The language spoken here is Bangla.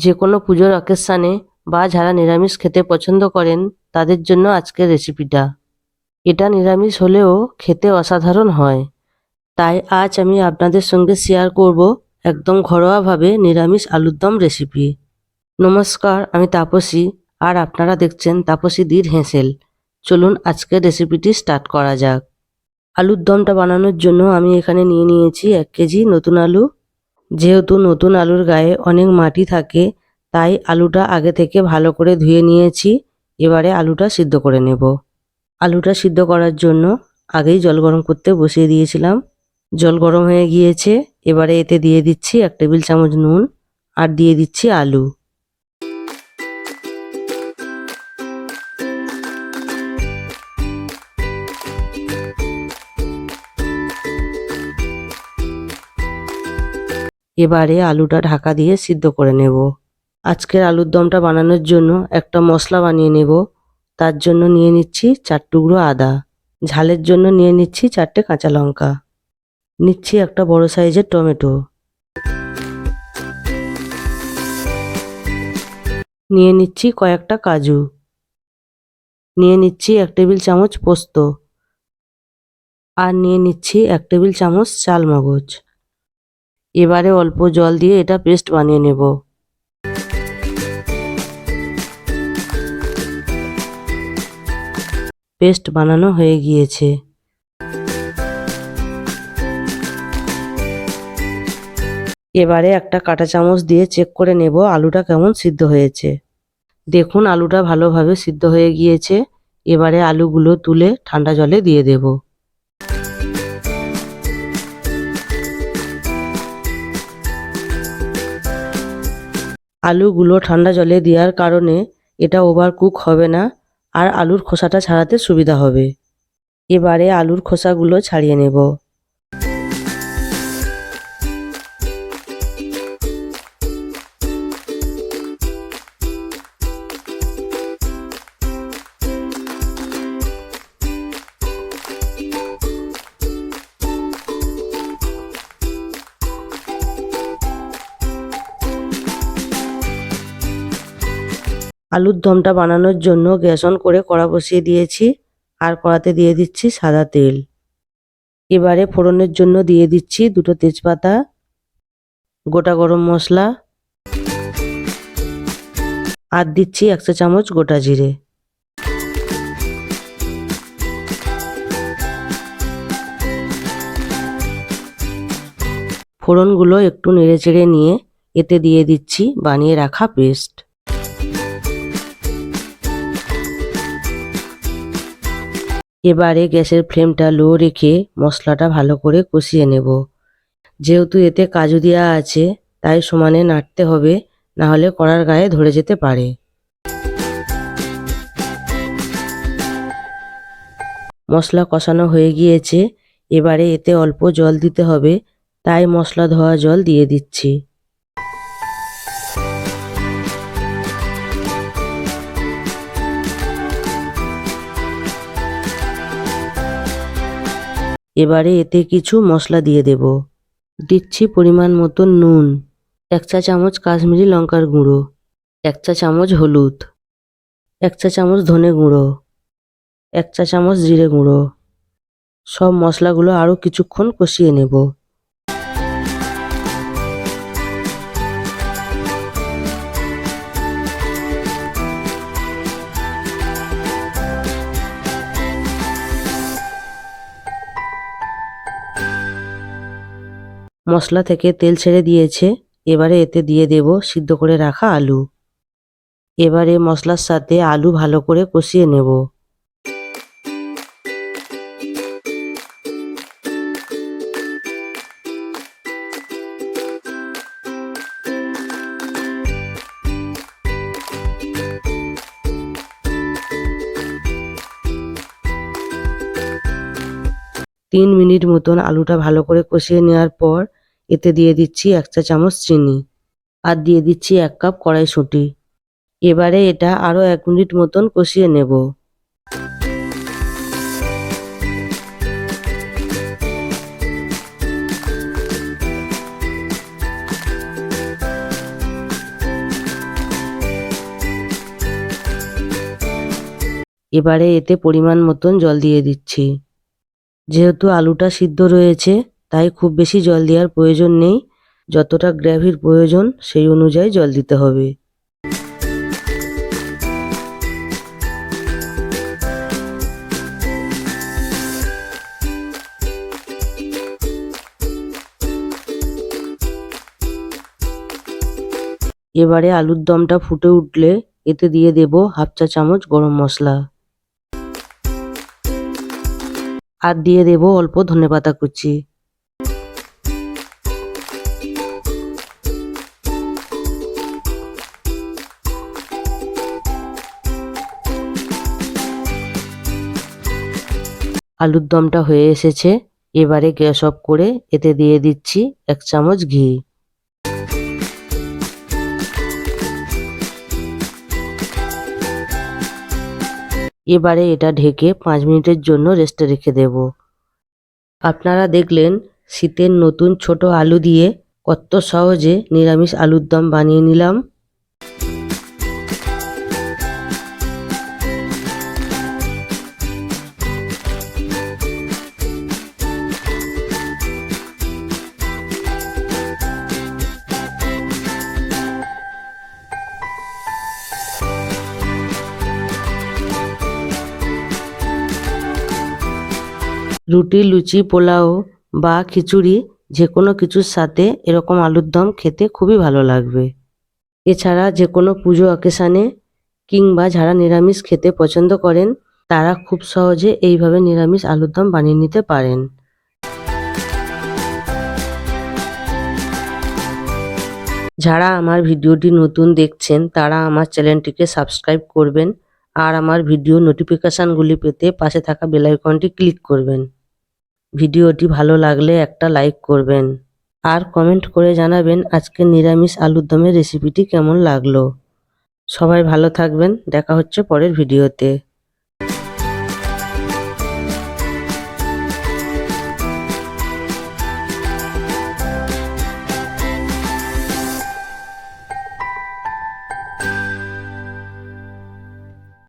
যে কোনো পুজোর অকেশনে বা যারা নিরামিষ খেতে পছন্দ করেন তাদের জন্য আজকের রেসিপিটা। এটা নিরামিষ হলেও খেতে অসাধারণ হয়। তাই আজ আমি আপনাদের সঙ্গে শেয়ার করব একদম ঘরোয়াভাবে নিরামিষ আলুর দম রেসিপি। নমস্কার, আমি তাপসী আর আপনারা দেখছেন তাপসীদির হেঁসেল। চলুন আজকের রেসিপিটি স্টার্ট করা যাক। আলুর দমটা বানানোর জন্য আমি এখানে নিয়ে নিয়েছি 1 কেজি নতুন আলু। যেহেতু নতুন আলুর গায়ে অনেক মাটি থাকে তাই আলুটা আগে থেকে ভালো করে ধুয়ে নিয়েছি। এবারে আলুটা সিদ্ধ করে নেব। আলুটা সিদ্ধ করার জন্য আগেই জল গরম করতে বসিয়ে দিয়েছিলাম। জল গরম হয়ে গিয়েছে। এবারে এতে দিয়ে দিচ্ছি 1 টেবিল চামচ নুন আর দিয়ে দিচ্ছি আলু। এবারে আলুটা ঢাকা দিয়ে সিদ্ধ করে নেব। আজকের আলুর দমটা বানানোর জন্য একটা মশলা বানিয়ে নেব। তার জন্য নিয়ে নিচ্ছি 4 টুকরো আদা। ঝালের জন্য নিয়ে নিচ্ছি 4টে কাঁচা লঙ্কা। নিচ্ছি একটা বড় সাইজের টমেটো। নিয়ে নিচ্ছি কয়েকটা কাজু। নিয়ে নিচ্ছি 1 টেবিল চামচ পোস্ত। আর নিয়ে নিচ্ছি 1 টেবিল চামচ চালমগজ। এবারে অল্প জল দিয়ে এটা পেস্ট বানিয়ে নেব। পেস্ট বানানো হয়ে গিয়েছে। এবারে একটা কাঁটা চামচ দিয়ে চেক করে নেব আলুটা কেমন সিদ্ধ হয়েছে। দেখুন আলুটা ভালোভাবে সিদ্ধ হয়ে গিয়েছে। এবারে আলুগুলো তুলে ঠান্ডা জলে দিয়ে দেব। আলুগুলো ঠান্ডা জলে দেওয়ার কারণে এটা ওভার কুক হবে না আর আলুর খোসাটা ছাড়াতে সুবিধা হবে। এবারে আলুর খোসাগুলো ছাড়িয়ে নেব। আলুর দমটা বানানোর জন্য গ্যাস অন করে কড়া বসিয়ে দিয়েছি আর কড়াতে দিয়ে দিচ্ছি সাদা তেল। এবারে ফোড়নের জন্য দিয়ে দিচ্ছি 2টো তেজপাতা, গোটা গরম মশলা আর দিচ্ছি 1 চা চামচ গোটা জিরে। ফোড়নগুলো একটু নেড়েচেড়ে নিয়ে এতে দিয়ে দিচ্ছি বানিয়ে রাখা পেস্ট। এবারে গ্যাসের ফ্লেমটা লো রেখে মশলাটা ভালো করে কষিয়ে নেব। যেহেতু এতে কাজু দেওয়া আছে তাই সমানে নাড়তে হবে, না হলে কড়ার গায়ে ধরে যেতে পারে। মশলা কষানো হয়ে গিয়েছে। এবারে এতে অল্প জল দিতে হবে, তাই মশলা ধোয়া জল দিয়ে দিচ্ছি। এবারে এতে কিছু মশলা দিয়ে দেব। দিচ্ছি পরিমাণ মতো নুন, 1 চা চামচ কাশ্মীরি লঙ্কার গুঁড়ো, 1 চা চামচ হলুদ, 1 চা চামচ ধনে গুঁড়ো, 1 চা চামচ জিরে গুঁড়ো। সব মশলাগুলো আরও কিছুক্ষণ কষিয়ে নেব। মশলা থেকে তেল ছেড়ে দিয়েছে। এবারে এতে দিয়ে দেব সিদ্ধ করে রাখা আলু। এবারে মশলার সাথে আলু ভালো করে কষিয়ে নেব। তিন মিনিট মতন আলুটা ভালো করে কষিয়ে নেওয়ার পর এতে দিয়ে দিচ্ছি 1 চা চামচ চিনি আর দিয়ে দিচ্ছি 1 কাপ কড়াইশুঁটি। এবারে এটা আরও 1 মিনিট মতন কষিয়ে নেব। এবারে এতে পরিমাণ মতন জল দিয়ে দিচ্ছি। যেহেতু আলুটা সিদ্ধ রয়েছে তাই খুব বেশি জল দেওয়ার প্রয়োজন নেই, যতটা গ্রেভির প্রয়োজন সেই অনুযায়ী জল দিতে হবে। এবারে আলুর দমটা ফুটে উঠলে এতে দিয়ে দেব হাফ চা চামচ গরম মশলা আর দিয়ে দেব অল্প ধনেপাতা কুচি। আলুর দমটা হয়ে এসেছে, এবারে গ্যাস অফ করে এতে দিয়ে দিচ্ছি 1 চামচ ঘি। এবারে এটা ঢেকে 5 মিনিটের জন্য রেস্টে রেখে দেব। আপনারা দেখলেন শীতের নতুন ছোট আলু দিয়ে কত সহজে নিরামিষ আলুর দম বানিয়ে নিলাম। রুটি, লুচি, পোলাও বা খিচুড়ি যে কোনো কিছুর সাথে এরকম আলুর দম খেতে খুবই ভালো লাগবে। এছাড়া যে কোনো পুজো অকেশানে কিংবা যারা নিরামিষ খেতে পছন্দ করেন তারা খুব সহজে এইভাবে নিরামিষ আলুর দম বানিয়ে নিতে পারেন। যারা আমার ভিডিওটি নতুন দেখছেন তারা আমার চ্যানেলটিকে সাবস্ক্রাইব করবেন আর আমার ভিডিও নোটিফিকেশানগুলি পেতে পাশে থাকা বেল আইকনটি ক্লিক করবেন। ভিডিওটি ভালো লাগলে একটা লাইক করবেন আর কমেন্ট করে জানাবেন আজকের নিরামিষ আলুর দমের রেসিপিটি কেমন লাগলো। সবাই ভালো থাকবেন, দেখা হচ্ছে পরের ভিডিওতে।